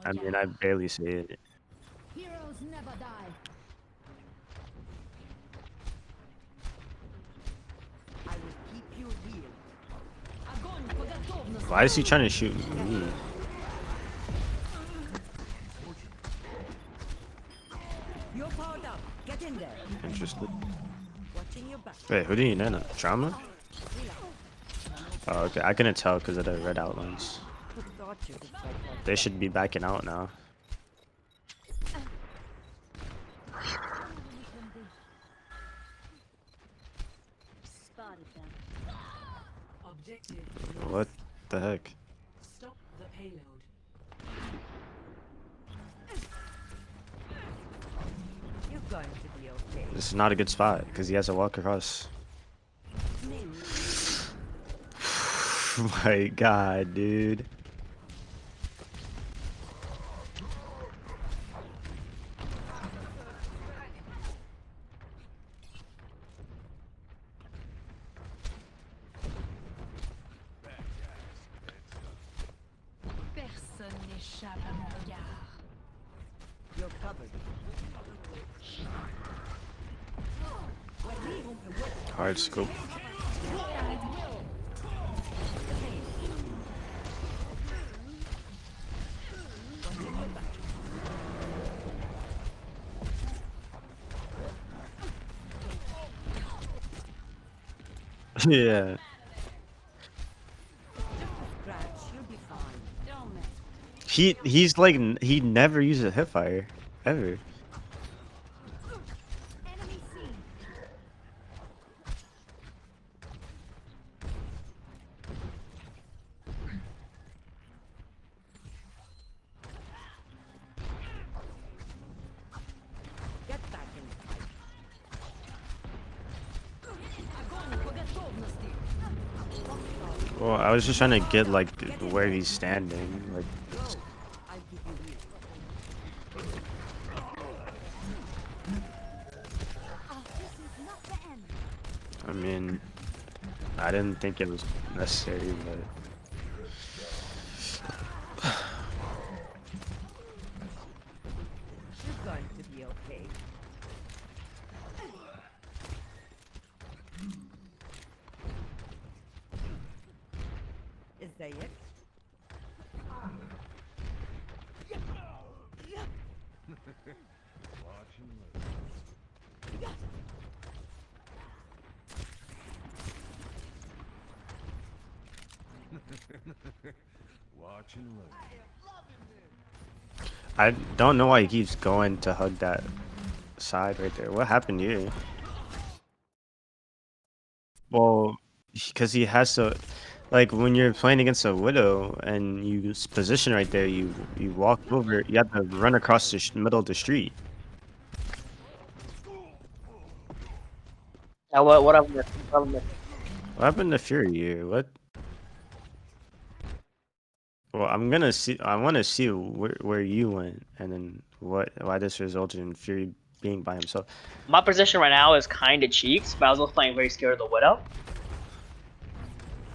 I mean, I barely see it. Heroes never die. I will keep you healed. Why is he trying to shoot me? You're powered up. Get in there. Interested. Watching your back. Wait, who do you know? Trauma? Oh, okay. I couldn't tell because of the red outlines. Who thought you could fight like They should be backing out now. Spotted them. Objective. What the heck? Stop the payload. You're going to be okay. This is not a good spot because he has to walk across. My God, dude. Personne n'échappe à mon regard. You're covered. Hard scope. Yeah. Scratch, you'll be fine. Don't mess. He's like he never uses a hipfire ever. Enemy seen. Get back in the fight. Well, I was just trying to get like where he's standing. Like, I'll give you heal. This is not the end. I mean, I didn't think it was necessary, but You're going to be okay. Is that it? Watch and look. I don't know why he keeps going to hug that side right there. What happened here? Well, because he has to, like when you're playing against a widow and you position right there, you walk over. You have to run across the middle of the street. What I've missed. What happened to Fury here? What? Well, I'm gonna see. I want to see where you went, and then why this resulted in Fury being by himself. My position right now is kind of cheeks, but I was also playing very scared of the Widow.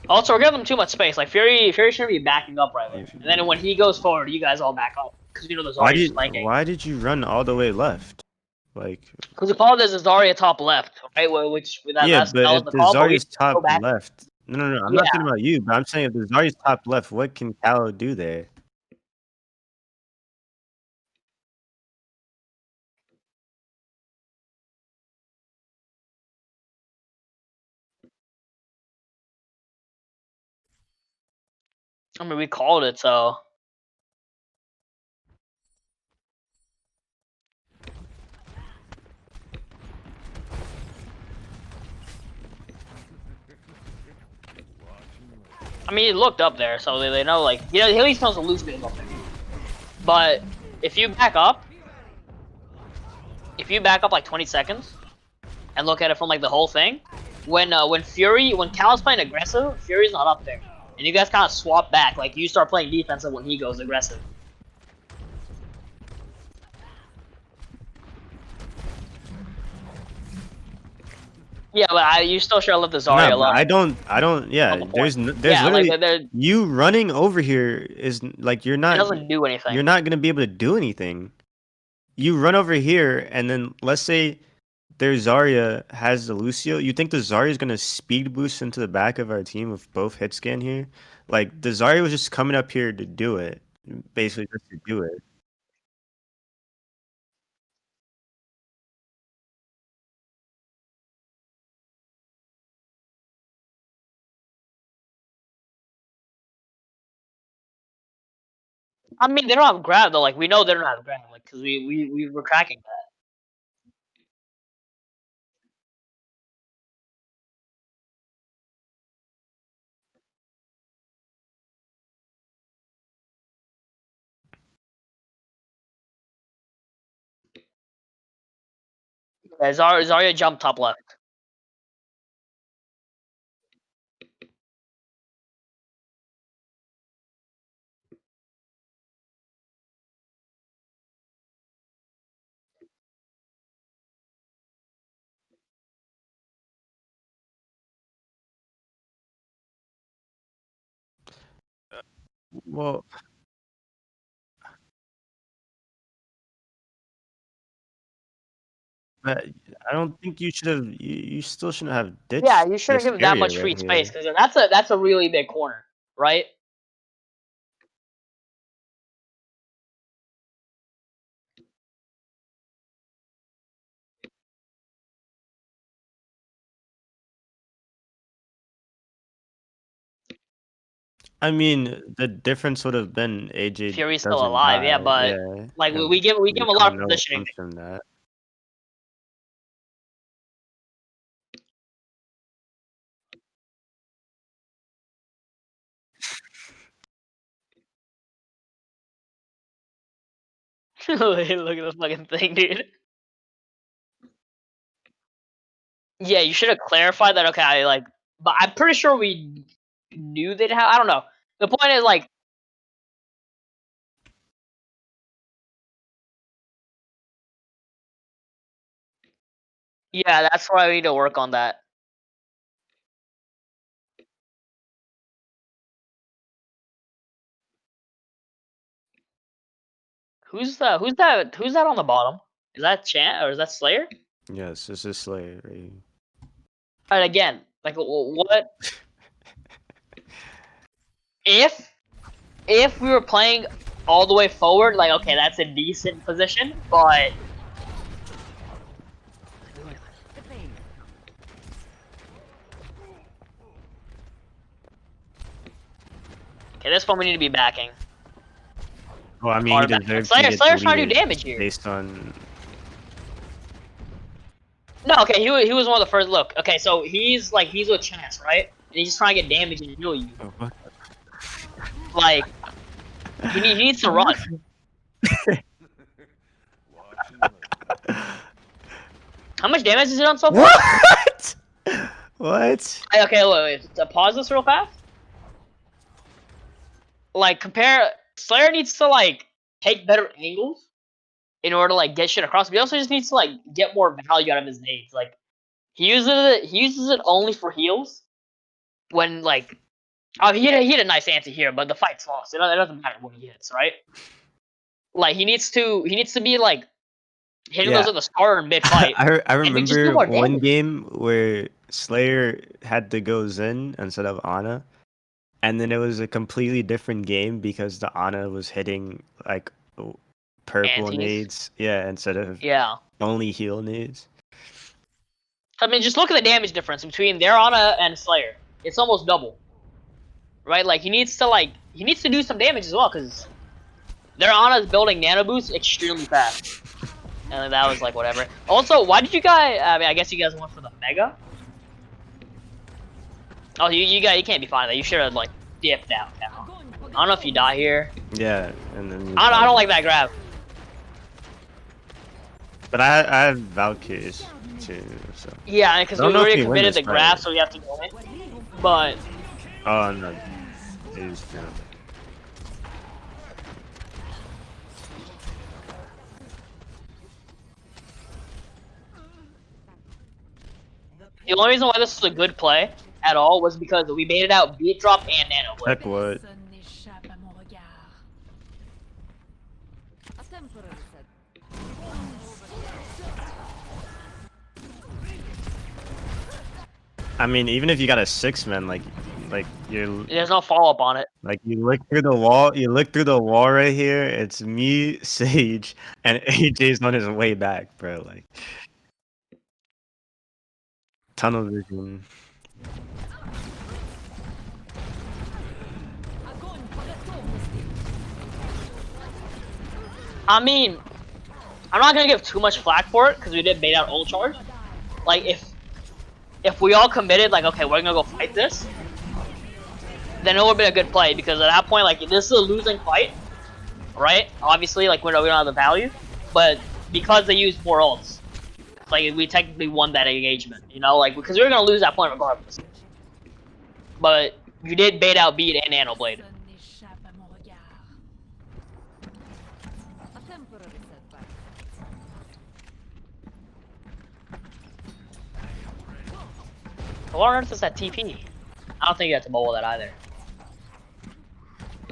Also, we're giving them too much space. Like Fury shouldn't be backing up right there. And then when he goes forward, you guys all back up because you know the Zarya's flanking. Why did you run all the way left? Like, because we call this a Zarya top left, right? Which that, yeah, that but was if the the call. But we Zarya's top go back. left. No. I'm not talking about you, but I'm saying if the Zarya's top left, what can Cal do there? I mean, we called it, so. I mean, he looked up there, so they know, like, you know, he at least knows the loose being up there. But if you back up like 20 seconds and look at it from like the whole thing, when Cal's playing aggressive, Fury's not up there, and you guys kind of swap back. Like you start playing defensive when he goes aggressive. Yeah, but you still should have left the Nah, Zarya but alone. I don't. Yeah, On the point. there's Yeah, like literally it you running over here is like doesn't do anything. you're not gonna be able to do anything. You run over here, and then let's say their Zarya has the Lucio. You think the Zarya is gonna speed boost into the back of our team with both hit scan here? Like the Zarya was just coming up here to do it, basically just to do it. I mean, they don't have grab though. Like we know they don't have grab, like because we were tracking that. Yeah, Zarya jumped top left. Well, but I don't think you should have. You still shouldn't have Yeah, ditched you shouldn't this give that area much right free space here. because that's a really big corner, right? I mean, the difference would have been AJ Fury's still doesn't alive, yeah, die. but Yeah, like and we give we him a lot don't of know what positioning. comes from that. Look at the fucking thing, dude. Yeah, you should have clarified that. Okay, but I'm pretty sure we knew they'd have. I don't know. The point is like, yeah, that's why we need to work on that. Who's that on the bottom? Is that Chant or is that Slayer? Yes, this is Slayer right here. And again, like what if we were playing all the way forward? Like, okay, that's a decent position, but The pain. okay, this one we need to be backing. Well, I mean, he Hard back. deserved to get Slayer's trying to do deleted damage here. based on. No, okay, he was one of the first. Look, okay, so he's with Chance, right? And he's just trying to get damage and heal you. Oh, what? Like he needs to run. How much damage is it done so far? What? What? Okay, wait, pause this real fast. Like compare, Slayer needs to like take better angles in order to like get shit across. But he also just needs to like get more value out of his nades. Like he uses it only for heals when like oh he had a nice answer here, but the fight's lost. It doesn't matter when he hits, right? Like he needs to be like hitting those Yeah, at the start or mid fight, I and then just do remember more one damage. game where Slayer had to go Zen instead of Ana, and then it was a completely different game because the Ana was hitting like purple Antes, nades, yeah, instead of yeah. only heal nades. I mean, just look at the damage difference between their Ana and Slayer. It's almost double, right? Like he needs to do some damage as well because their Ana is building nano boosts extremely fast. And that was like whatever. Also, why did you guys? I mean, I guess you guys went for the mega. Oh, you can't be fine with that. You should have like dipped out now. I don't know if you die here. Yeah, and then I don't like that grab. but I have Valkyries too, so. Yeah, because I we don't know if already we win committed this the grab, fight. so we have to go in. But Oh no, it is no. The only reason why this was a good play at all was because we baited out beat drop and nano blade. Heck what? Personne n'échappe à mon regard. A temporary set. I mean, even if you got a 6-man, like you're There's no follow up on it. like you look through the wall. You look through the wall right here. It's me, Sage, and AJ's on his way back, bro. Like tunnel vision. I mean, I'm not gonna give too much flack for it because we did bait out ult charge. Like if we all committed, like okay, we're gonna go fight this, then it would have been a good play because at that point, like this is a losing fight, right? Obviously, like we don't have the value, but because they used more ults, like we technically won that engagement, you know, like because we were gonna lose that point regardless. But you did bait out beat and nano blade. Personne n'échappe à mon regard. A temporary setback. What on earth is that TP? I don't think you have to mobile that either.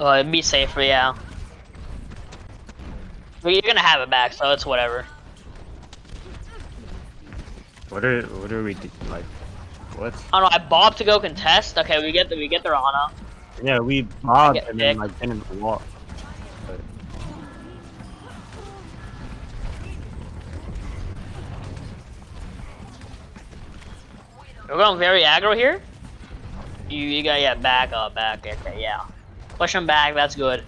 Oh, it'd be safer, yeah. But you're gonna have it back, so it's whatever. What are we like? What? I don't know. I bobbed to go contest. Okay, we get their Ana. Yeah, we bobbed Get and then dick. like didn't walk. But We're going very aggro here. You got yeah back up back. Okay, yeah. Push him back. That's good.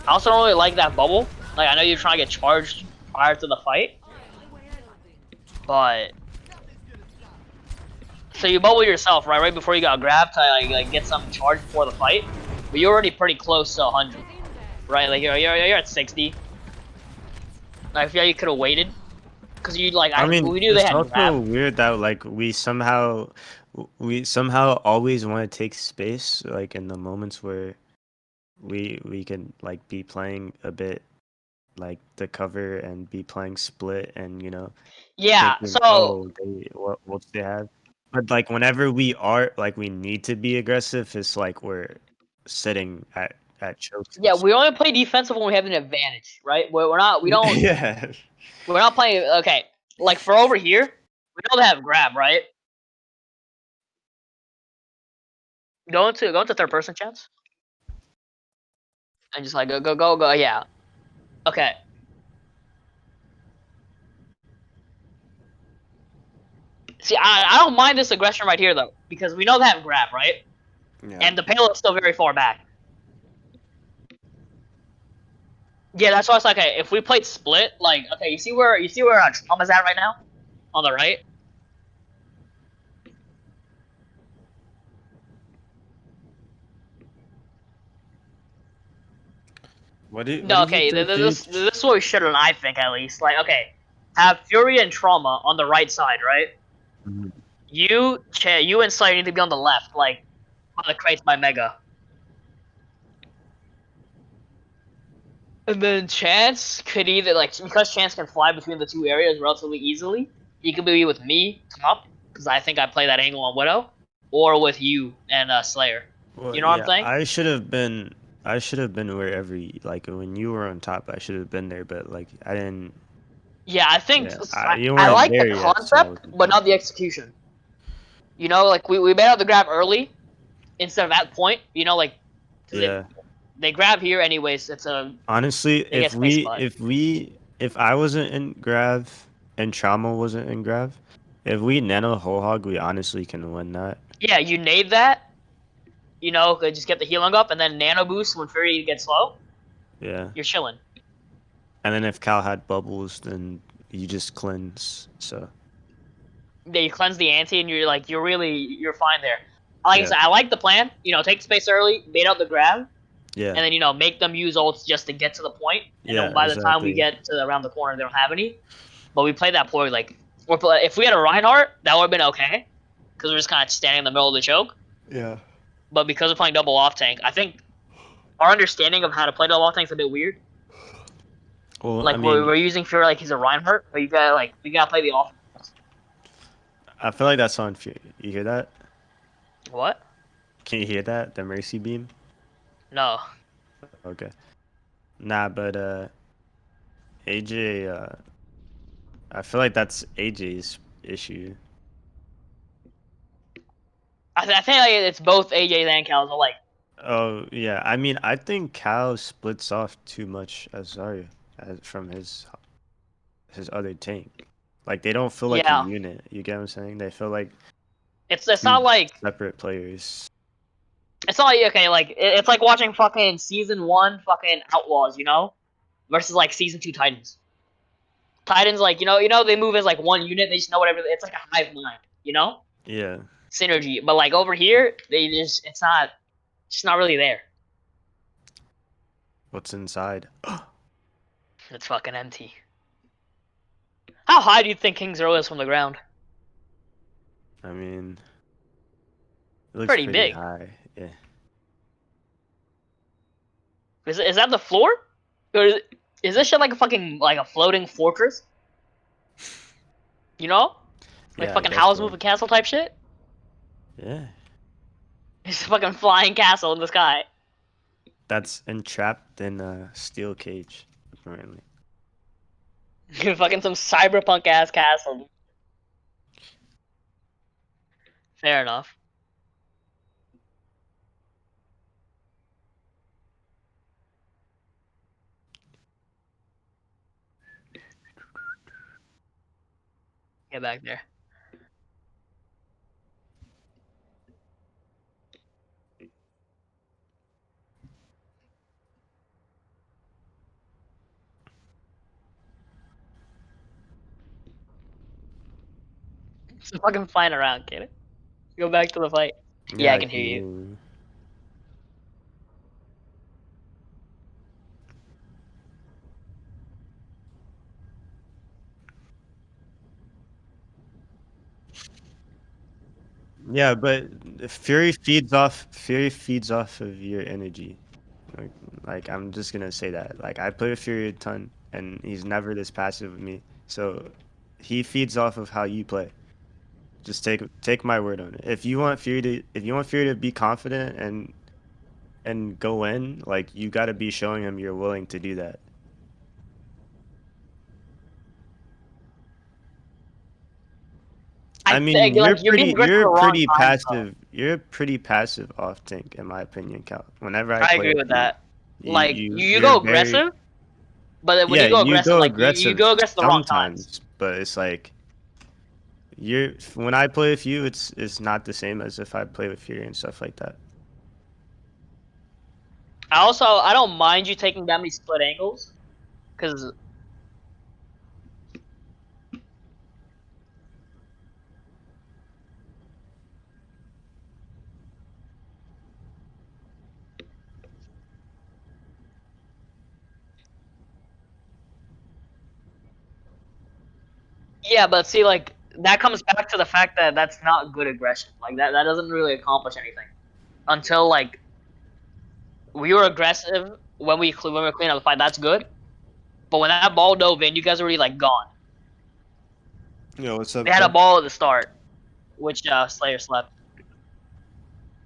I also don't really like that bubble. Like I know you're trying to get charged prior to the fight, but so you bubble yourself right before you got grabbed to like get some charge before the fight, but you're already pretty close to 100, right? Like you're at 60. Like I feel like you could have waited, cause you like I mean, we knew they it's had also grab. weird that like we somehow always want to take space, like in the moments where we can like be playing a bit like the cover and be playing split and Yeah. thinking, So oh, what they have. But like whenever we are like we need to be aggressive, it's like we're sitting at chokes. yeah, we only play defensive when we have an advantage, right? We're not. We don't. Yeah. We're not playing. Okay, like for over here, we don't have grab, right? Go into third person chance and just like go. Yeah. Okay. See, I don't mind this aggression right here though because we know they have grab, right? Yeah. And the payload's still very far back. Yeah, that's why it's like, okay, if we played split, like, okay, you see where Trauma's at right now, on the right. What did No, you okay, think, this Gage? this is what we should have, I think, at least. Like, okay, have Fury and Trauma on the right side, right? Mhm. You and Slayer need to be on the left, like, on the crates by Mega. And then Chance could either, like, because Chance can fly between the two areas relatively easily, he could be with me, top, because I think I play that angle on Widow, or with you and Slayer. Well, You know what I'm yeah, saying? I should have been wherever like when you were on top. I should have been there, but like I didn't. Yeah, I think Yeah, I, you I weren't like the there yet, so I concept, wasn't but there. not the execution. You know, like we made out the grab early instead of at point. You know, like 'cause Yeah, they grab here anyways. It's a honestly, they get space spot. if I wasn't in Grav and Trauma wasn't in Grav, if we nano whole hog, we honestly can win that. Yeah, you nade that. You know, could just get the healing up and then nano boost when Fury gets low. Yeah, You're chilling. and then if Cal had bubbles, then you just cleanse. So Yeah, you cleanse the ante and you're fine there. Like I yeah, said, I like the plan. You know, take space early, bait out the grab, yeah, and then make them use ults just to get to the point. And yeah, then by the time we exactly. get to around the corner, they don't have any. But we played that ploy like, if we had a Reinhardt, that would have been okay, because we're just kind of standing in the middle of the choke. Yeah. But because we're playing double off tank, I think our understanding of how to play the ball thing's a bit weird. Well, I Like we're, mean, we're using Fury like he's a Reinhardt, but you gotta play the offense. I feel like that's on Fury. You hear that? What? Can you hear that? The Mercy beam? No. Okay. Nah, but AJ, I feel like that's AJ's issue. I think like it's both AJ's and Cal's. Like Oh yeah, I mean, I think Cal splits off too much as Zarya from his other tank. Like they don't feel like a yeah, unit. You get what I'm saying? They feel like it's two not like separate players. it's not like okay. Like it's like watching fucking season 1 fucking Outlaws, versus like season 2 Titans. Titans like they move as like one unit. They just know whatever. It's like a hive mind. Yeah. Synergy. But like over here, they just it's not really there. What's inside? It's fucking empty. How high do you think King's Row is from the ground? I mean, it looks Pretty pretty big. high. Yeah. Is that the floor? Or is this shit like a fucking like a floating fortress? You know? Like Yeah, I fucking guess Howl's so. Moving Castle type shit? Yeah. It's a fucking flying castle in the sky. That's entrapped in a steel cage, apparently. Fucking some cyberpunk ass castle. Fair enough. Get back there. It's fucking flying around, kid. Go back to the fight. Yeah, Yeah, I I can hear can hear you. you. Yeah, but Fury feeds off of your energy. Like, like I'm just gonna say that. Like I play with Fury a ton, and he's never this passive with me. So he feeds off of how you play. Just take my word on it. If you want Fury to be confident and go in, like you got to be showing him you're willing to do that. I I mean, think like you're being aggressive at the wrong time though. you're pretty passive off tank in my opinion, Cal. Whenever I I play agree with with you, that. Like you you're go very aggressive, but then when yeah, you go you aggressive, go like you aggressive go aggressive the wrong times. sometimes, but it's like you're when I play with you, it's not the same as if I play with Fury and stuff like that. I don't mind you taking that many split angles, because yeah, but see, like that comes back to the fact that that's not good aggression. Like that doesn't really accomplish anything until like we were aggressive when we were cleaning up the fight. That's good, but when that ball dove in, you guys were already like gone. Yo, what's They up, had a bud? ball at the start, which Slayer slept.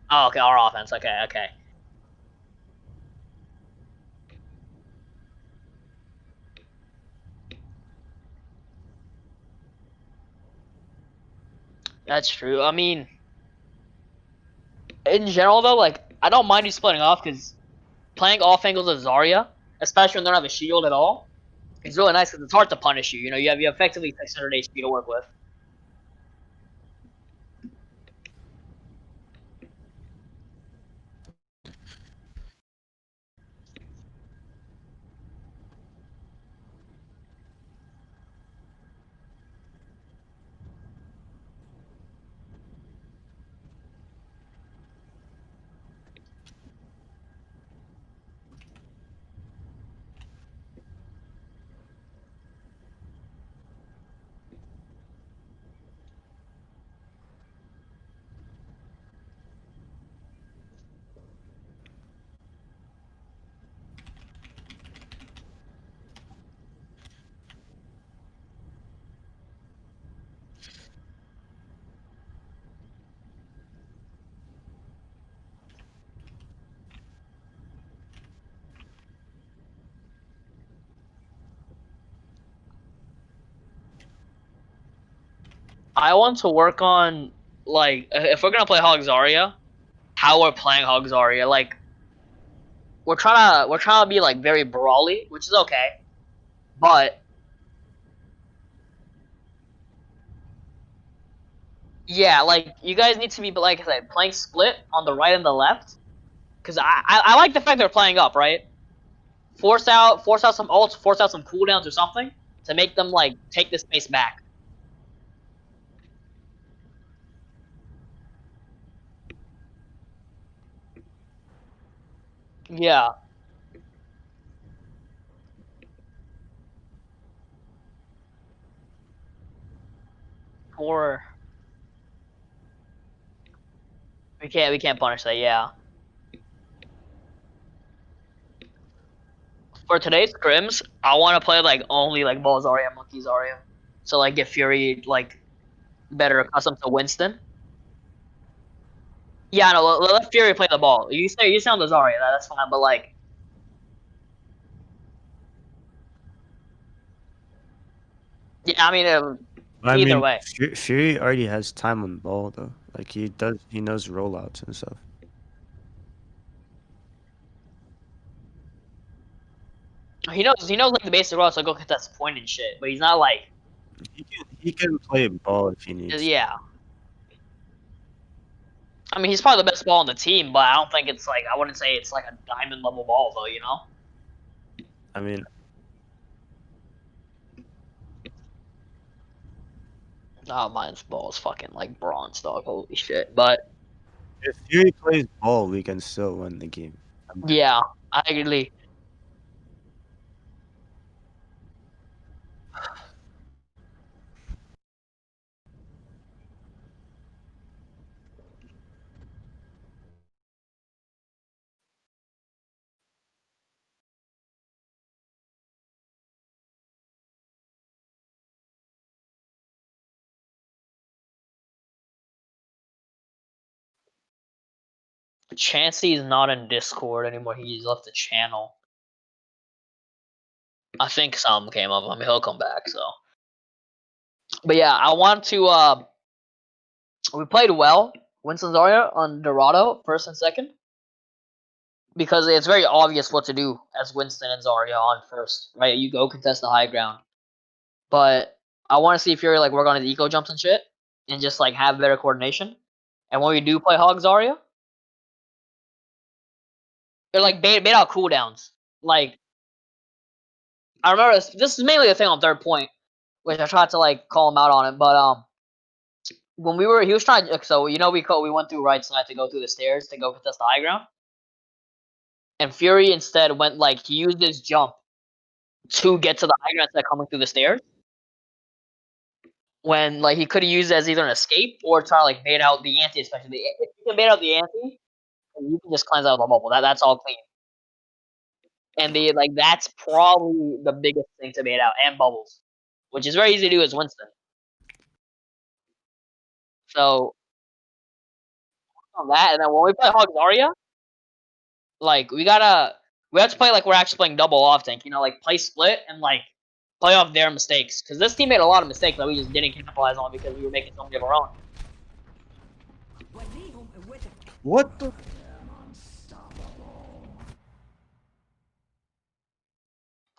Oh, okay, our offense. Okay, okay. That's true. I mean, in general though, like I don't mind you splitting off because playing off angles of Zarya, especially when they don't have a shield at all, it's really nice because it's hard to punish you. You have effectively 600 HP to work with. I want to work on like if we're gonna play Hog Zarya, how we're playing Hog Zarya. Like we're trying to be like very brawly, which is okay, but yeah, like you guys need to be like I said, playing split on the right and the left. Cause I like the fact they're playing up, right? Force out some ults, force out some cooldowns or something to make them like take the space back. Yeah. Or we can't punish that, yeah. For today's scrims, I wanna play like only like Ball Zarya, Monkey Zarya. So like get Fury like better accustomed to Winston. Yeah, no, let Fury play the ball. You sound the Zarya, that's fine, but like yeah, I mean I either mean, way. Fury already has time on ball though. Like he knows rollouts and stuff. He knows like the basic rules, so go contest point and shit, but he's not like He can play ball if he needs. yeah. I mean, he's probably the best ball on the team, but I don't think it's like I wouldn't say it's like a diamond level ball though, you know? I mean, Oh, mine's ball is fucking like bronze, dog. Holy shit! But if Fury plays ball, we can still win the game. yeah, I agree. Chansey's not in Discord anymore. He's left the channel. I think some came up. I mean, he'll come back. So, but yeah, I want to. We played well, Winston Zarya on Dorado, first and second, because it's very obvious what to do as Winston and Zarya on first, right? You go contest the high ground, but I want to see if you're like work on his eco jumps and shit, and just like have better coordination. And when we do play Hog Zarya, they're like bait out cooldowns. Like I remember this is mainly the thing on third point, which I tried to like call him out on it, but when he was trying. So we went through right side to go through the stairs to go contest the high ground, and Fury instead went like he used his jump to get to the high ground instead of coming through the stairs. When like he could have used it as either an escape or try to like bait out the anti, especially if you can bait out the anti, you can just cleanse out the bubble. That's all clean. And that's probably the biggest thing to bait out and bubbles, which is very easy to do as Winston. So on that, and then when we play Hog Zarya, like we have to play like we're actually playing double off tank. Like play split and like play off their mistakes. Because this team made a lot of mistakes that we just didn't capitalize on because we were making so many of our own. What the?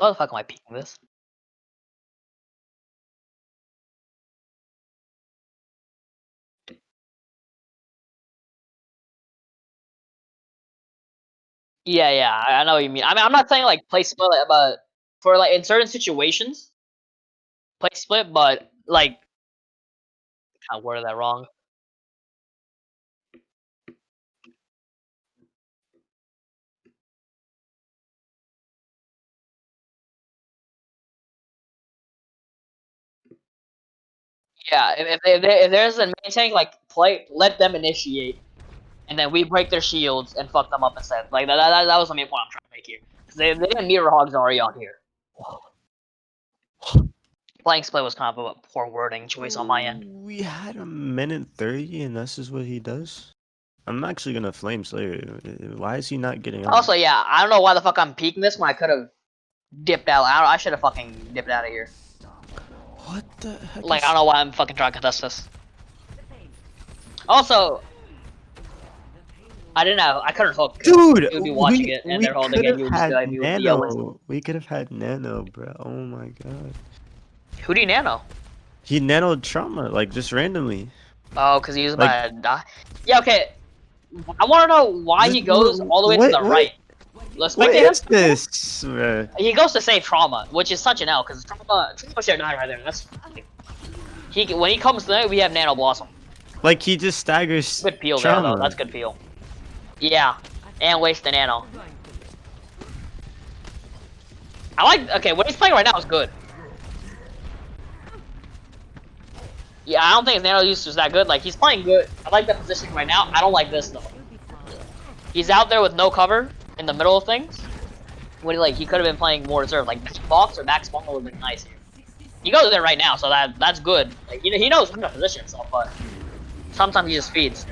How the fuck am I peeking this? Yeah, I know what you mean. I mean, I'm not saying like play split, but for like in certain situations, play split. But like, I worded that wrong. Yeah, if there's a main tank, like let them initiate, and then we break their shields and fuck them up instead. Like that was the main point I'm trying to make here. Because they didn't mirror Hogs already on here. Playing split was kind of a poor wording choice on my end. We had a minute 30, and this is what he does. I'm actually gonna flame Slayer. Why is he not getting on? Also, yeah, I don't know why the fuck I'm peeking this when I could have dipped out. I should have fucking dipped out of here. What the heck? Like, I don't know why I'm fucking trying to contest this. Also, I didn't know. I couldn't hook. Dude, You would be watching it, and we they're holding could it, and have you would just had go, and you would be yelling. Nano. We could have had Nano, bro. Oh my god. Who do you nano? He nanoed Trauma, like, just randomly. Oh, because he was Like- about to die. Yeah, okay. I want to know why he goes all the way to the right. Let's What spectate is him. this, bro? He goes to save Trauma, which is such an L, because Trauma should die right there. That's when he comes tonight, we have Nano Blossom. Like, he just staggers Good peel there, Trauma. though. That's good peel. Yeah, and waste the Nano. I like. Okay, what he's playing right now is good. Yeah, I don't think his Nano use is that good. Like, he's playing good. I like that positioning right now. I don't like this though. He's out there with no cover in the middle of things. When he could have been playing more reserve, like back box or back spawn would have been nice here. He goes there right now, so that's good. Like, he knows how to position himself, but sometimes he just feeds.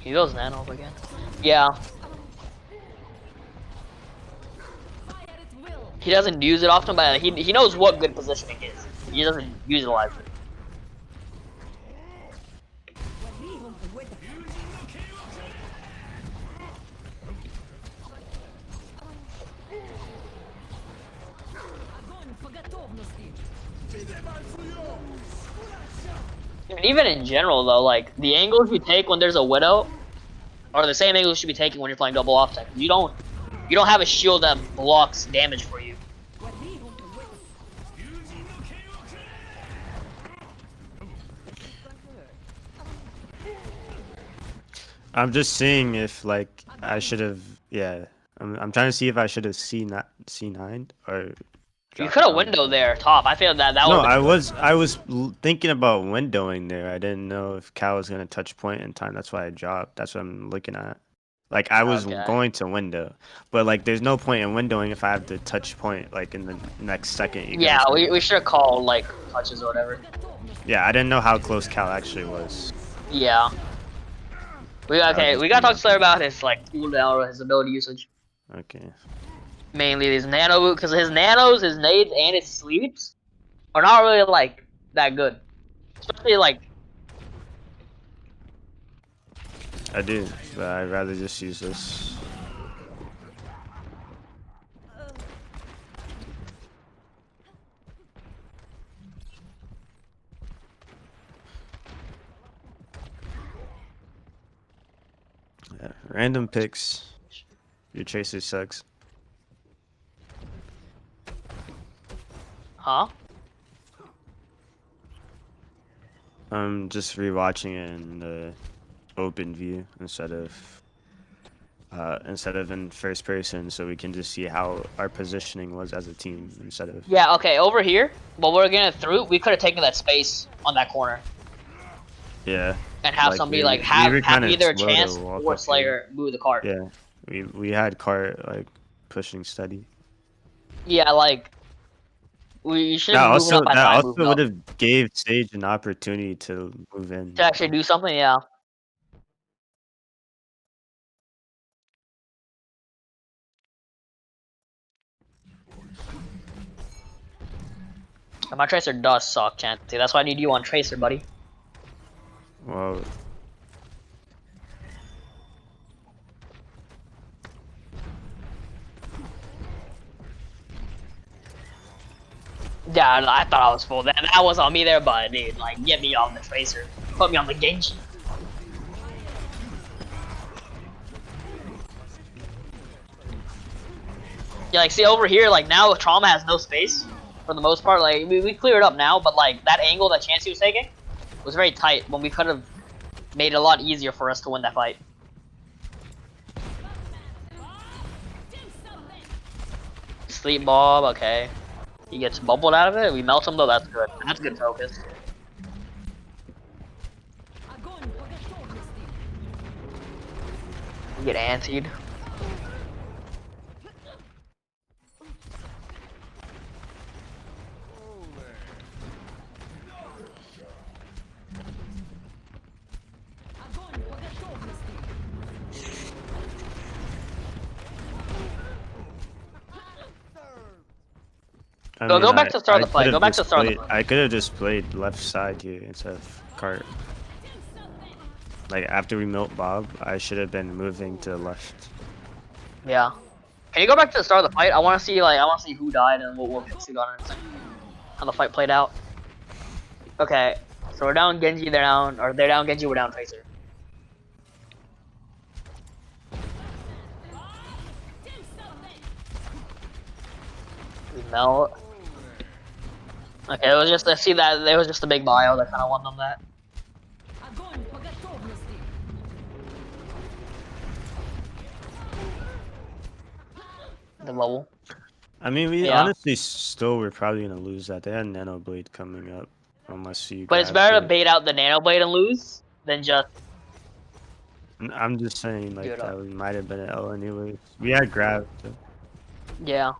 He goes Nano again. Yeah. He doesn't use it often, but he knows what good positioning is. He doesn't utilize it. And even in general, though, like the angles you take when there's a Widow are the same angles you should be taking when you're playing double offset. You don't have a shield that blocks damage for you. I'm just seeing if, like, I should have. Yeah, I'm trying to see if I should have C9 or. You could have window there, top. I feel that No, would. I was thinking about windowing there. I didn't know if Cal was gonna touch point in time. That's why I dropped. That's what I'm looking at. Like, I was Okay. going to window, but like, there's no point in windowing if I have to touch point like in the next second. You Yeah, guys we should have called like touches or whatever. Yeah, I didn't know how close Cal actually was. Yeah. We gotta talk to Slayer about his like cooldown or his ability usage. Okay. Mainly his nano, because his nanos, his nades, and his sleeps are not really like that good. Especially like I do, but I'd rather just use this. Yeah, random picks. Your tracer sucks. huh? I'm just rewatching it in the open view instead of in first person, so we can just see how our positioning was as a team instead of. Yeah, okay, over here, while we're getting it through, we could have taken that space on that corner Yeah. and have Like, somebody we like were have kinda either a slow to chance walk or up Slayer move the cart. Yeah. We had Cart like pushing steady. Yeah, like we should That be moving also up by that time also moving would up have gave Sage an opportunity to move in. to actually do something. Yeah. And my tracer does suck, Chanty. That's why I need you on tracer, buddy. Well, Yeah, I thought I was full. That was on me there, but dude, like, get me on the tracer. Put me on the Genji. Yeah, like, see over here, like, now Trauma has no space for the most part. Like, we clear it up now, but, like, that angle that Chansey was taking was very tight when we could have made it a lot easier for us to win that fight. Sleep Bob, okay. He gets bubbled out of it. We melt him though. That's good. That's good focus. We get antied. I Go mean, back to start I the fight. could Go have back to just start the played. fight. I could have just played left side here instead of cart. Like after we milk Bob, I should have been moving to the left. Yeah. Can you go back to the start of the fight? I want to see who died and what fix it on it. How the fight played out. Okay. So we're down Genji. They're down Genji. We're down Tracer. We melt. Okay, it was just I see that it was just a big bio that kind of won them that. Огонь по готовности. The level. I mean, we Yeah. honestly still were probably gonna lose that. They had Nano Blade coming up, unless you But it's grabbed better to it. bait out the Nano Blade and lose than just I'm just saying, do like it that up. we might have been an L anyways. We had grabbed. Yeah.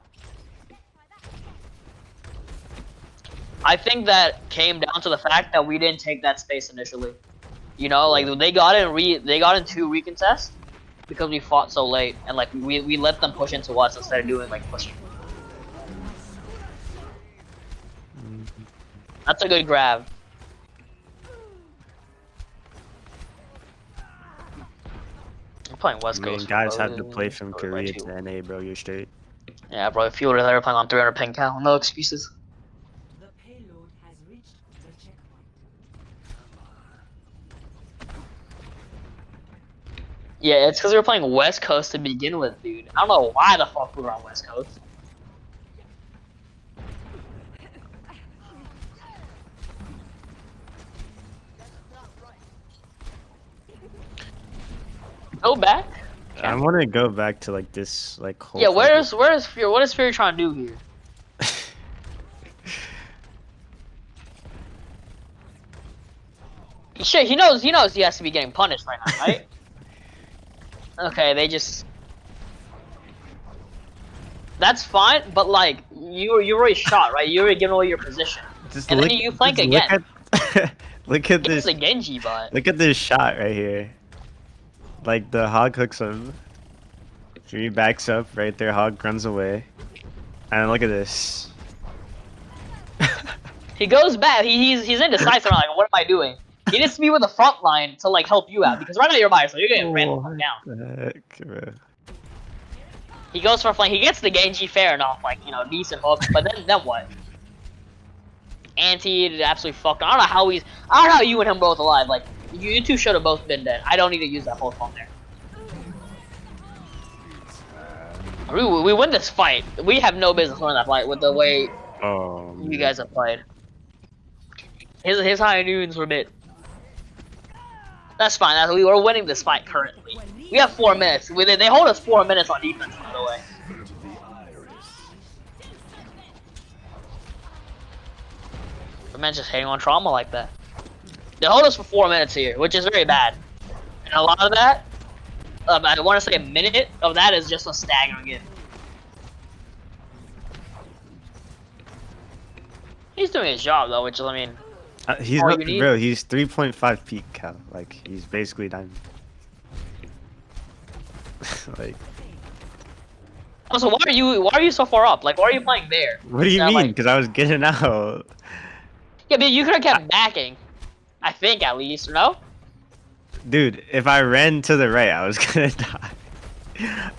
I think that came down to the fact that we didn't take that space initially. You know, like they got in two recontests because we fought so late and like we let them push into us instead of doing like pushing. That's a good grab. I'm playing West I mean, Coast. guys Bro. have to play from Probably by Korea two. to NA, bro. You're straight. Yeah, bro. If you were there playing on 300 ping cal, no excuses. The payload has reached the checkpoint. Yeah, it's because we were playing West Coast to begin with, dude. I don't know why the fuck we were on West Coast. Go back. I want to go back to like this, like whole. Yeah, fucking- where's Fear? What is Fear trying to do here? Shit, he knows he has to be getting punished right now, right? Okay, they just. That's fine, but like you already shot, right? You already given away your position, Just and look. then you flank just again. Look at It's this. the Genji, but Look at this shot right here. Like the hog hooks him. He backs up right there. Hog runs away. And look at this. he goes back. He's indecisive. Like, what am I doing? He needs to be with the front line to like help you out because right now you're by yourself. You're getting ran the fuck down. The heck, bro. He goes for a flank. He gets the Genji, fair enough, like decent hook. But then what? Anti absolutely fucked. I don't know how you and him both alive. Like you two should have both been dead. I don't need to use that whole phone there. We win this fight. We have no business winning that fight with the way Oh, you man. guys have played. His high noons were mid. That's fine. We're winning this fight currently. We have 4 minutes. They hold us 4 minutes on defense, by the way. The man's just hating on trauma like that. They hold us for 4 minutes here, which is very bad. And a lot of that, I want to say a minute of that is just a staggering it. He's doing his job though, which is, I mean, He's all not, you need. bro. He's 3.5 peak cal. Like he's basically diamond. Like, Also, why are you so far up? Like, why are you playing there? what do you Instead of, mean? like- Because I was getting out. Yeah, but you could have kept backing. I think at least, no? Dude, if I ran to the right, I was gonna die.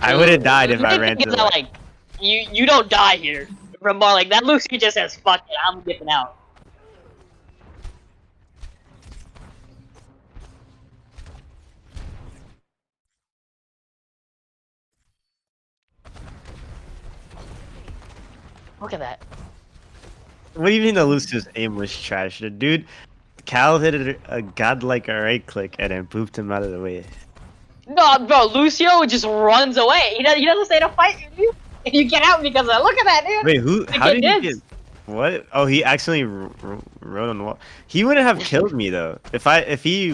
I would have died if I The ran thing to is the that, right. like, you don't die here. From like that Lucy just says, fuck it, I'm dipping out. Look at that. What do you mean the Lucius aim was trash? The dude, Cal hit a godlike right click and then booped him out of the way. No, bro, Lucio just runs away. He doesn't stay to fight you. And you get out because of that. Look at that, dude. Wait, who? The How kid did he did. get? What? Oh, he accidentally rode on the wall. He wouldn't have killed me though. If he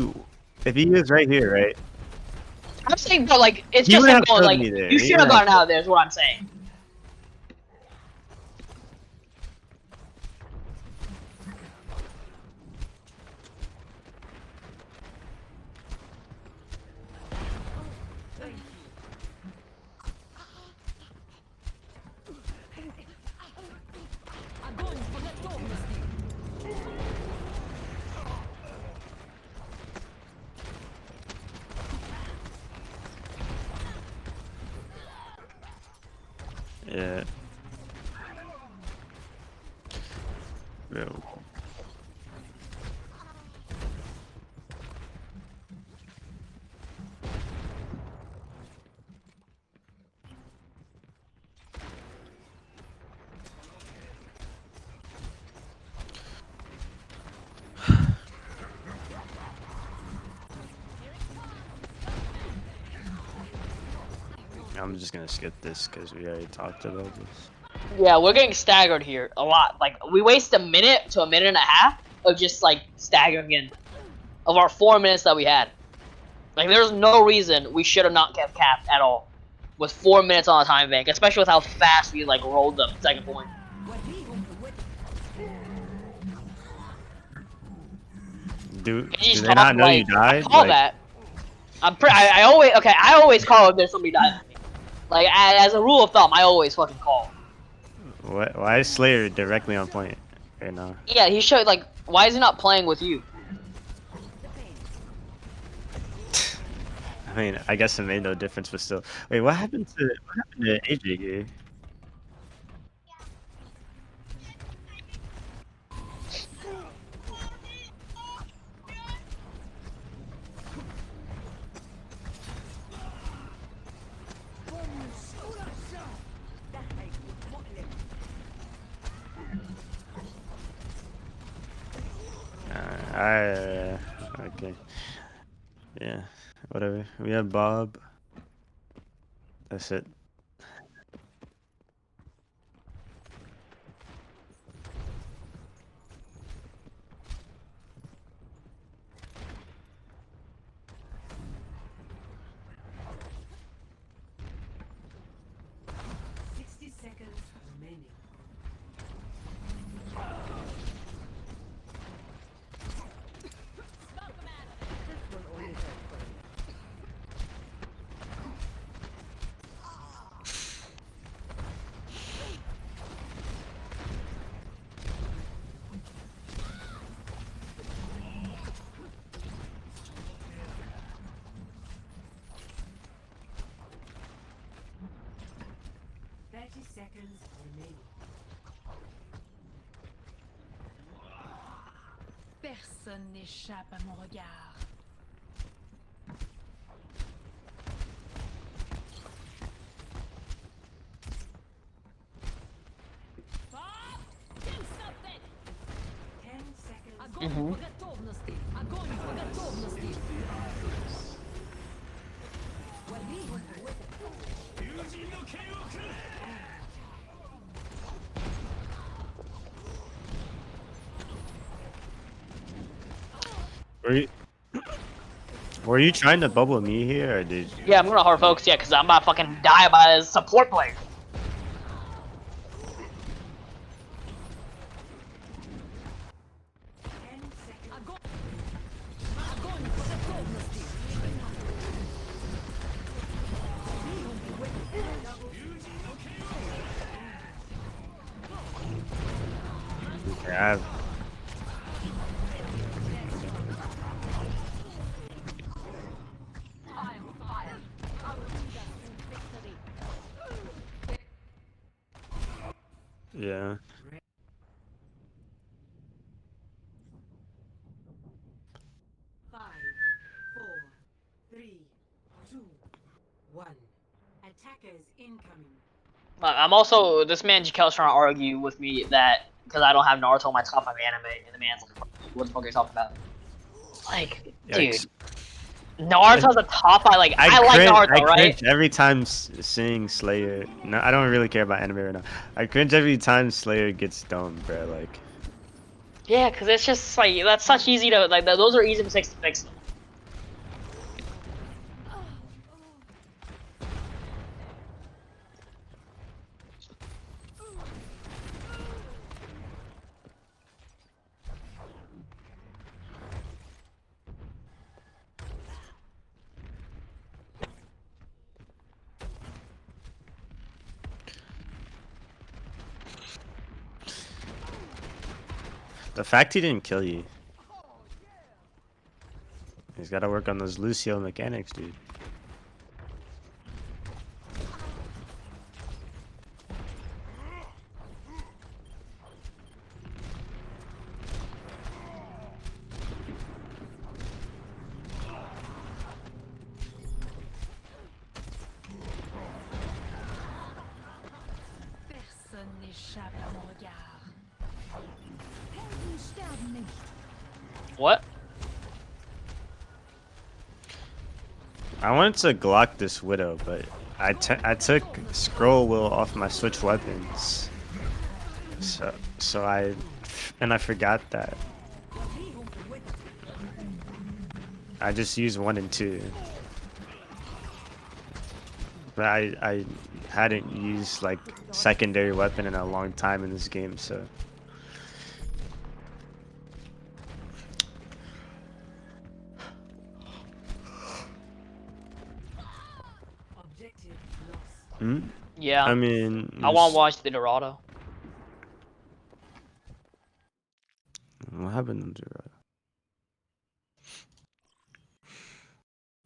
was right here, right? I'm saying, bro, like, it's He just would him have going, killed like, me there. you He should would have have gotten out of there, is what I'm saying. Yeah. Yo. I'm just gonna skip this because we already talked about this. Yeah, we're getting staggered here a lot. Like we waste a minute to a minute and a half of just like staggering in of our 4 minutes that we had. Like there's no reason we should have not kept capped at all with 4 minutes on a time bank, especially with how fast we like rolled them second point. Do You just they not talk know you like I died? call Like, that. I always okay. I always call if there's somebody dies with me. Like as a rule of thumb, I always fucking call. what? Why is Slayer directly on point right now? Yeah, he showed like why is he not playing with you? I mean, I guess it made no difference, but still. Wait, what happened to AJ here? Okay. Yeah, whatever. We have Bob. That's it. Seconds remaining. Seconds remaining. Personne n'échappe à mon regard. Do something! 10 seconds. Огонь по готовности! Огонь по готовности! Were you, were you trying to bubble me here, or did you? Yeah, I'm gonna hard focus, yeah, because I'm about to fucking die by his support player. Огонь по готовности! Yeah, yeah. 5, 4, 3, 2, 1. Attackers incoming. I'm also this man Jakel's trying to argue with me that because I don't have Naruto in my top 5 anime, and the man's like, "What the fuck are you talking about?" Like, Yikes. dude, Naruto's a top 5. Like, I like Naruto, I right? cringe every time seeing Slayer. No, I don't really care about anime right now. I cringe every time Slayer gets stoned, bro. Like, Yeah, because it's just like that's such easy to like. Those are easy mistakes to fix. the fact he didn't kill you. He's got to work on those Lucio mechanics, dude. Personne n'échappe à mon regard. Helden sterben nicht. What? I wanted to Glock this Widow, but I took scroll wheel off my switch weapons. So I forgot that. I just used 1 and 2. But I hadn't used like secondary weapon in a long time in this game, so Objective lost. hmm? Yeah. I mean, I want to watch the Dorado. what happened to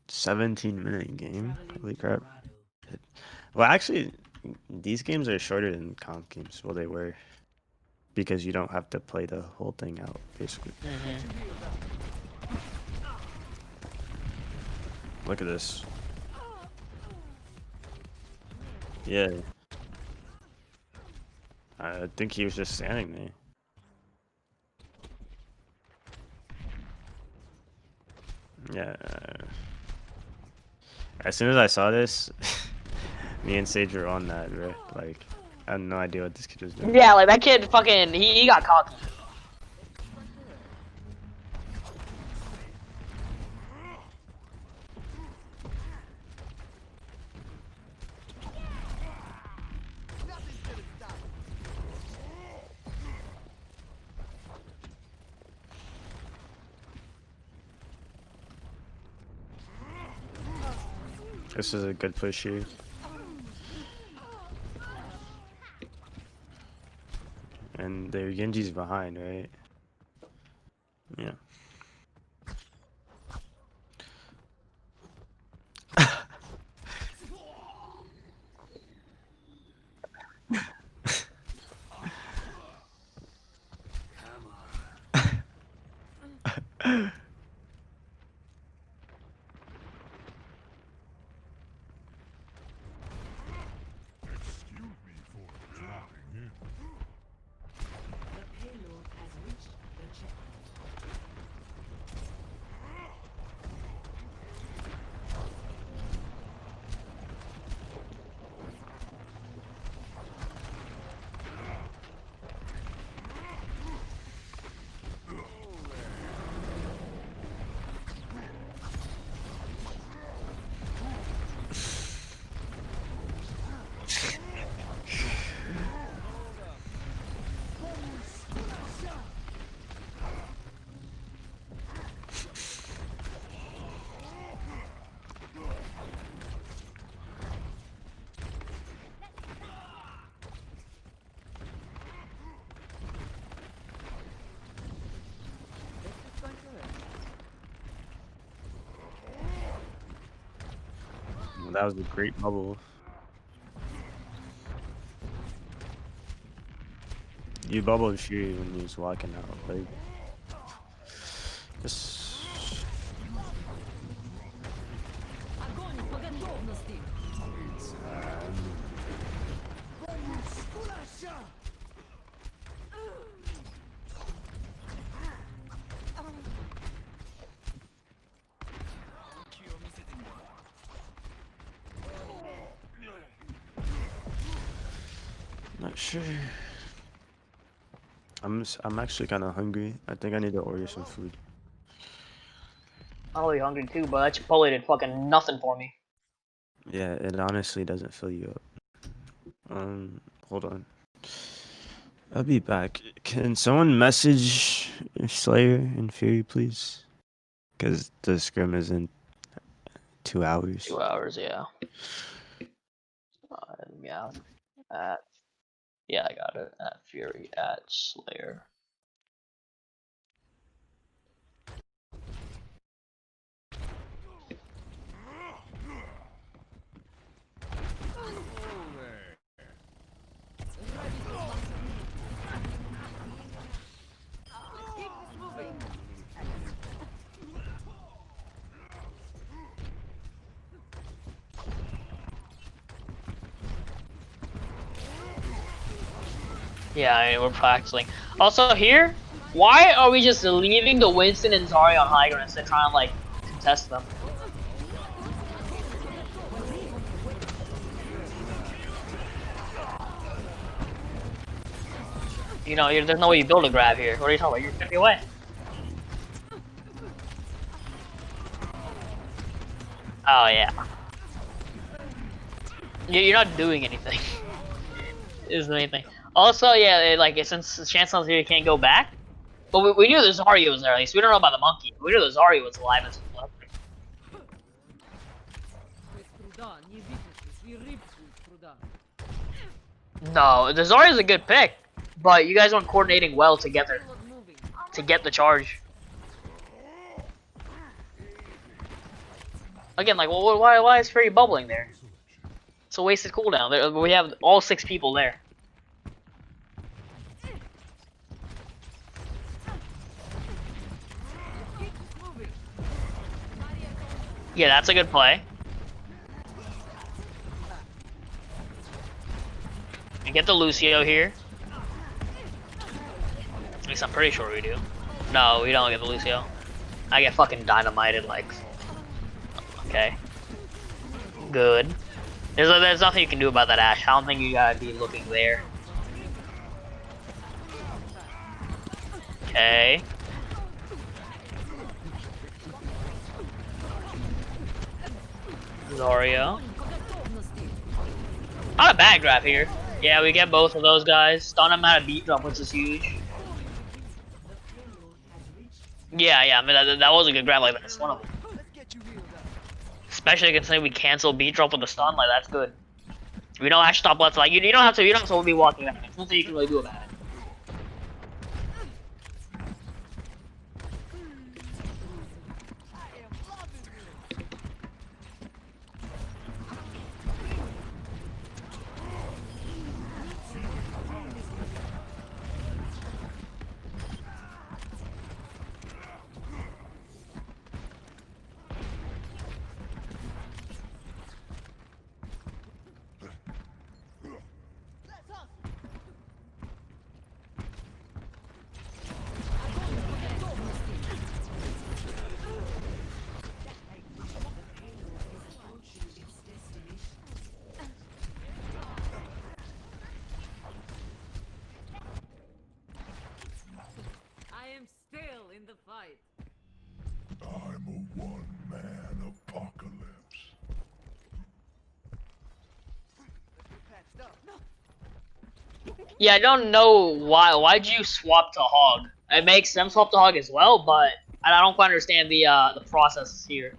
17-minute game? Holy crap. Well, actually, these games are shorter than comp games. Well, they were. Because you don't have to play the whole thing out, basically. Look at this. Yeah. I think he was just standing there. Yeah. As soon as I saw this, me and Sage were on that, right? Like, I had no idea what this kid was doing. Yeah, like that kid fucking he got cocky. This is a good push here. And their Genji's behind, right? Yeah. The payload has reached the checkpoint. Well, that was a great bubble. You bubbled Fury when he was walking out. Like, just Огонь по готовности. not sure. I'm actually kind of hungry. I think I need to order some food. I'm really hungry too, but that Chipotle did fucking nothing for me. Yeah, it honestly doesn't fill you up. Hold on. I'll be back. Can someone message Slayer and Fury, please? Because the scrim is in 2 hours. 2 hours, yeah. Yeah. Yeah, I got it. At Fury at Slayer. Yeah, we're practicing. Also here, why are we just leaving the Winston and Zarya on high ground instead of trying to like contest them? You know, there's no way you build a grab here. What are you talking about? You're 50 away. Oh yeah. You're not doing anything. Isn't anything. Also, yeah, like since Chancellor's here, can't go back. But we knew the Zarya was there at least. We don't know about the monkey. We knew the Zarya was alive and stuff. No, the Zarya is a good pick, but you guys aren't coordinating well together to get the charge. Again, like, well, why is Fury bubbling there? It's a wasted cooldown. We have all 6 people there. Yeah, that's a good play. And get the Lucio here. At least I'm pretty sure we do. No, we don't get the Lucio. I get fucking dynamited, like. Okay. Good. There's nothing you can do about that Ashe. I don't think you gotta be looking there. Okay. Zarya. Not a bad grab here. Yeah, we get both of those guys. Stun him out of beat drop, which is huge. Yeah, I mean, that was a good grab. Like, that's one of them. Especially considering we cancel beat drop with the stun, like, that's good. We don't actually stop left. Like, you don't have to be walking back. There's nothing you can really do about it. The fight. I'm a one-man apocalypse. Yeah, I don't know why'd you swap to Hog? It makes them swap to Hog as well, but I don't quite understand the process here.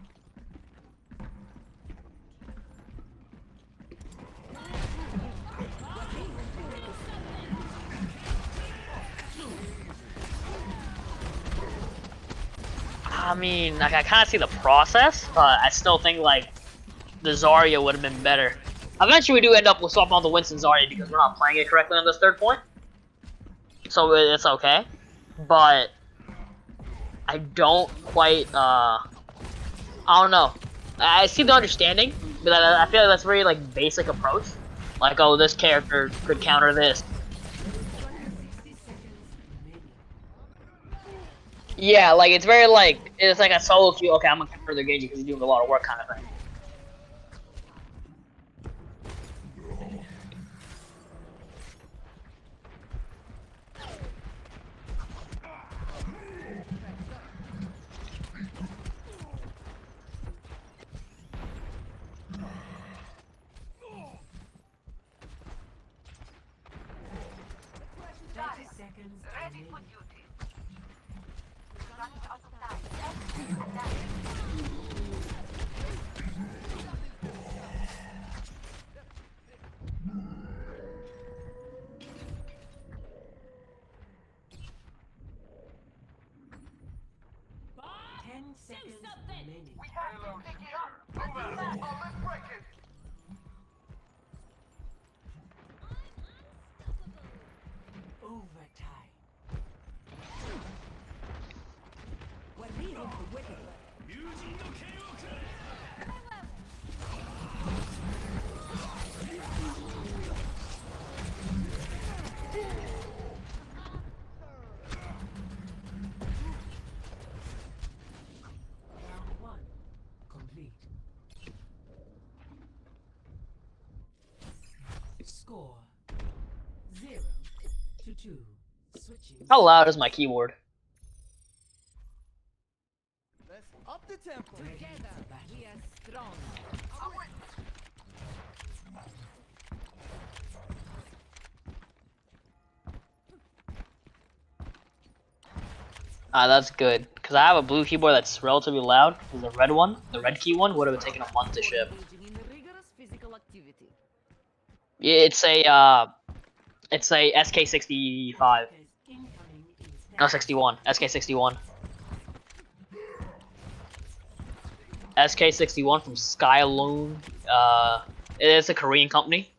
I mean, like, I kind of see the process, but I still think, like, the Zarya would have been better. Eventually, we do end up with swapping on the Winston Zarya because we're not playing it correctly on this 3rd point. So it's okay. But I don't quite, I don't know. I see the understanding, but I feel like that's a very, like, basic approach. Like, oh, this character could counter this. Yeah, like, it's very, like, it's like a solo queue. Okay, I'm gonna counter the game because you're doing a lot of work kind of thing. Score 0-2. Switching. How loud is my keyboard? Let's up the tempo. Together, we are strong. Ah, that's good. Because I have a blue keyboard that's relatively loud. There's a red one. The red key one would have taken a month to ship. Engaging in rigorous physical activity. Yeah, it's a SK65. Has incoming in No, 61. SK61. SK61 from Skyloon. It's a Korean company.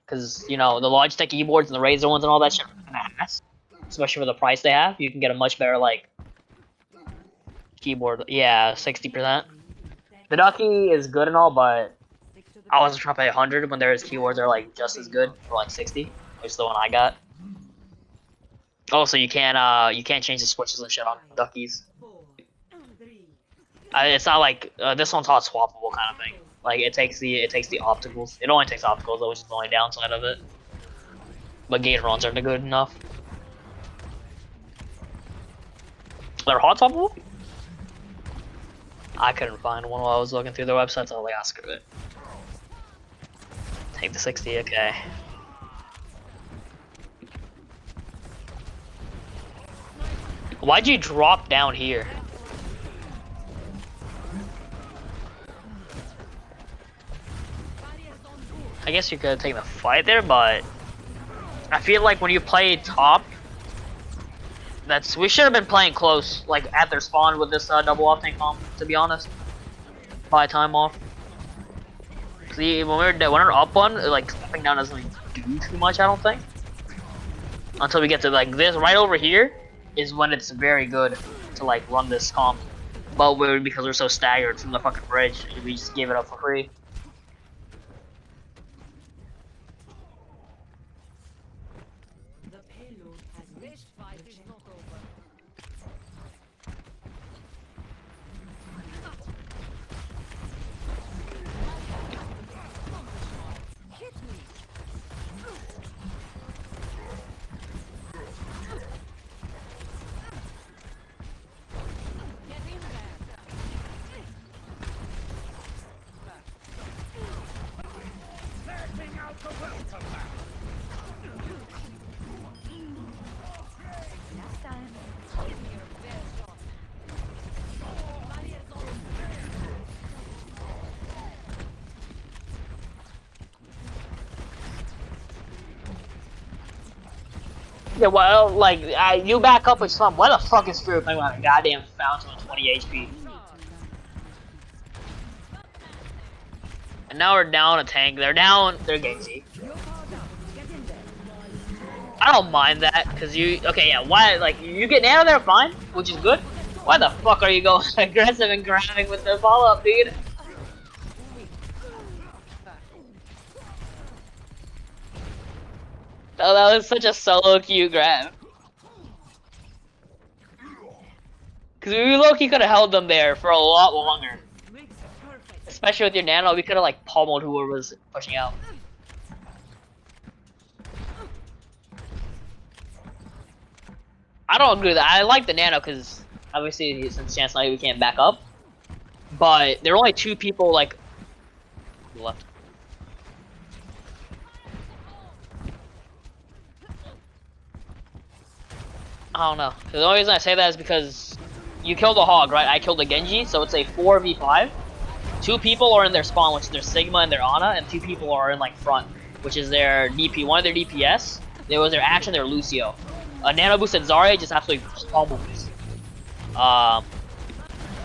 Because, you know, the Logitech keyboards and the Razer ones and all that shit are kind of ass. Especially for the price they have. You can get a much better, like, keyboard. Yeah, 60%. The Ducky is good and all, but Stick to the I wasn't trying to pay 100 when there's keyboards that are, like, just as good for, like, 60. Which is the one I got. Also, you can't change the switches and shit on Duckies. 4-3. It's not like this one's hot swappable kind of thing. Like it takes the opticals. It only takes opticals, though, which is the only downside of it. But gate runs aren't good enough. They're hot swappable? I couldn't find one while I was looking through their websites. I was like, ah, screw it. Take the 60, okay. Why'd you drop down here? I guess you could have taken the fight there, but I feel like when you play top, we should have been playing close, like at their spawn with this double octane comp. To be honest, buy time off. See, when we're up one, like stepping down doesn't really do too much. I don't think until we get to like this right over here is when it's very good to like run this comp. But because we're so staggered from the fucking bridge, we just gave it up for free. The payload has This reached fight the is checkpoint. not over. Hit me. Get in there. Last time. Give me your best shot. Barriers on. Yeah, well, like you back up with some. Why the fuck is Spirit playing with a goddamn fountain with 20 HP? And now we're down a tank. They're down. They're Genji. I don't mind that, cause okay, yeah. Why, like, you get out of there fine, which is good. Why the fuck are you going aggressive and grabbing with the follow up, dude? Oh, that was such a solo queue grab. Cause we low-key could have held them there for a lot longer. Makes perfect. Especially with your nano, we could have like pummeled whoever was pushing out. I don't agree with that. I like the nano because obviously since Chance Knight we can't back up. But there are only two people like left. I don't know. The only reason I say that is because you killed a hog, right? I killed a Genji, so it's a 4v5. Two people are in their spawn, which is their Sigma and their Ana, and two people are in like front, which is their DP. One of their DPS, there was their action, their Lucio. A Nano Boost and Zarya just absolutely pummels.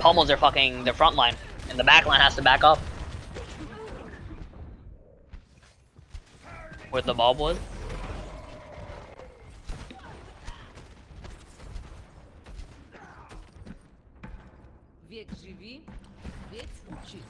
Pummels their front line, and the back line has to back up. Where the mob was. Век живи, век учись.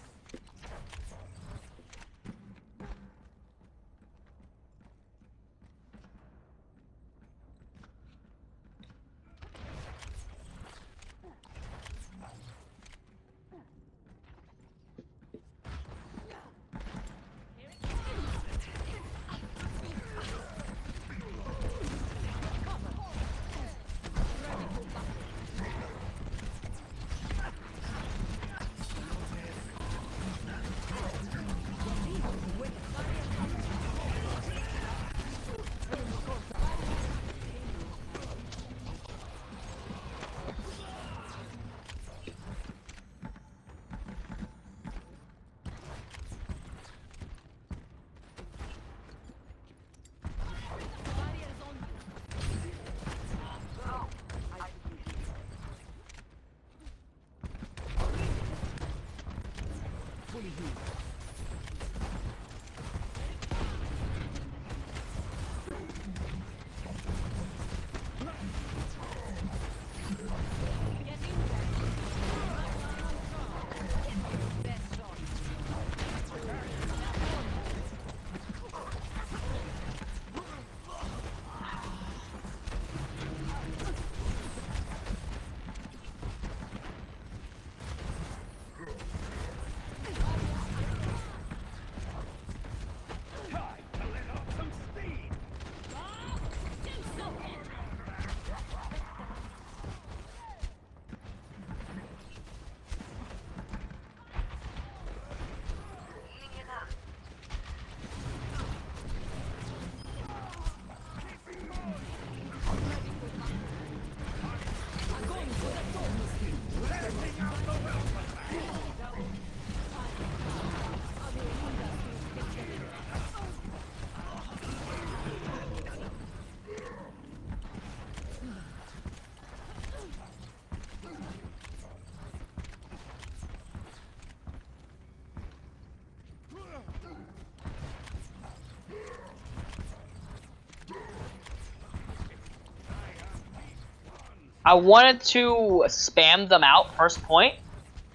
I wanted to spam them out first point,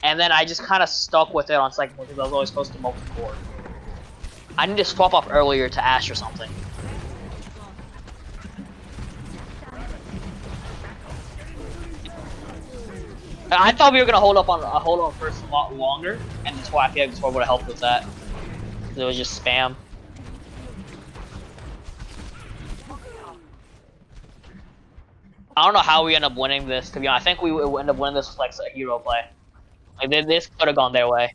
and then I just kind of stuck with it on second point because I was always close to molten core. I need to swap off earlier to Ash or something. I thought we were gonna hold on first a lot longer, and that's why I feel like this would have helped with that. It was just spam. I don't know how we end up winning this. To be honest, I think we would end up winning this with like a hero play. Like this could have gone their way.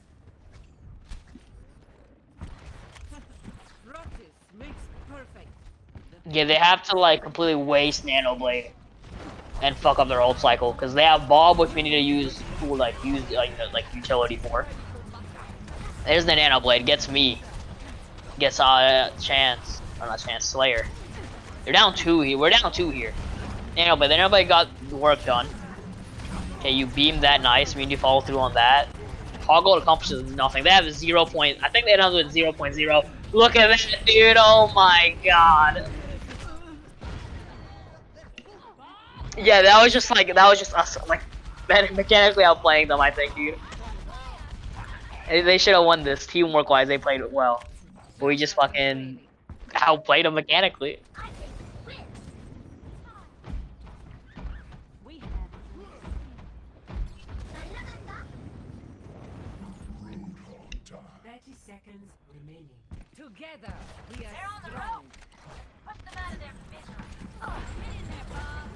Practice makes perfect. Yeah, they have to like completely waste Nano Blade and fuck up their ult cycle because they have Bob, which we need to use like utility for. There's the Nano Blade. Gets me. Gets Chance. Or not Chance. Slayer. They're down 2 here. We're down 2 here. Nano Blade. Then nobody got the work done. Okay, you beam that nice. We need to follow through on that. Hoggle accomplishes nothing. They have 0 point. I think they end up with 0.0. Look at that, dude. Oh my god. Yeah, that was just us like mechanically outplaying them. I think, dude. They should have won this teamwork wise. They played it well, but we just fucking outplayed them mechanically. We have Roadhog time. 30 seconds remaining. Together, we are They're on the strong. put them out of their misery. Get in there, Bob.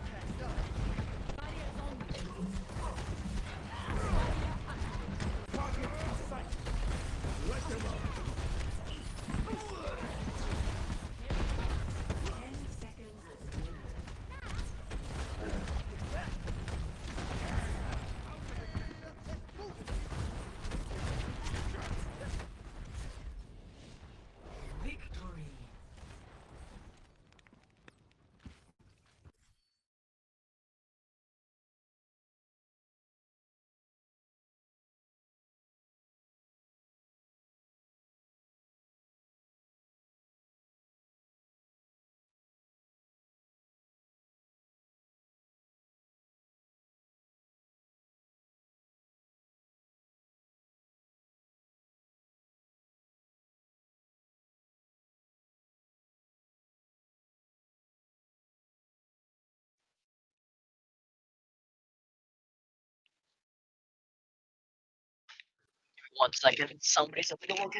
Barriers on me. 10 seconds remaining. Victory. One second, somebody's at the door.